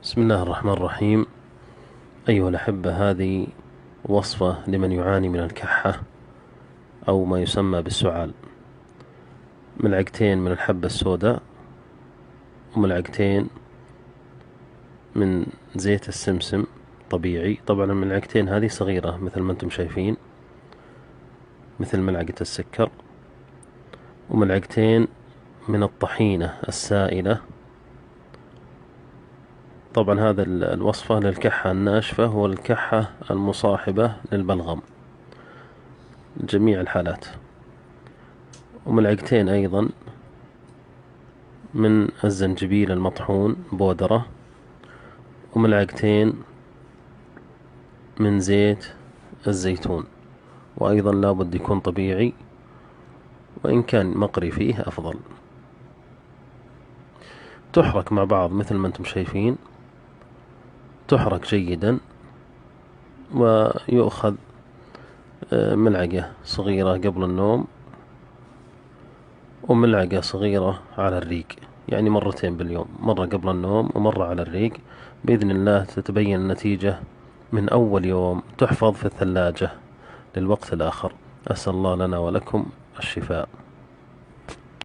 بسم الله الرحمن الرحيم. أيها الأحبة، هذه وصفة لمن يعاني من الكحة أو ما يسمى بالسعال. ملعقتين من الحبة السوداء، وملعقتين من زيت السمسم طبيعي. طبعا الملعقتين هذه صغيرة مثل ما انتم شايفين، مثل ملعقة السكر. وملعقتين من الطحينة السائلة. طبعا هذا الوصفة للكحة الناشفة والكحة المصاحبة للبلغم، جميع الحالات. وملعقتين أيضا من الزنجبيل المطحون بودرة، وملعقتين من زيت الزيتون، وأيضا لابد يكون طبيعي، وإن كان مقري فيه أفضل. تحرك مع بعض مثل ما انتم شايفين، تحرك جيدا، ويؤخذ ملعقة صغيرة قبل النوم وملعقة صغيرة على الريق، يعني مرتين باليوم، مرة قبل النوم ومرة على الريق. بإذن الله تتبين النتيجة من أول يوم، تحفظ في الثلاجة للوقت الآخر. أسأل الله لنا ولكم الشفاء.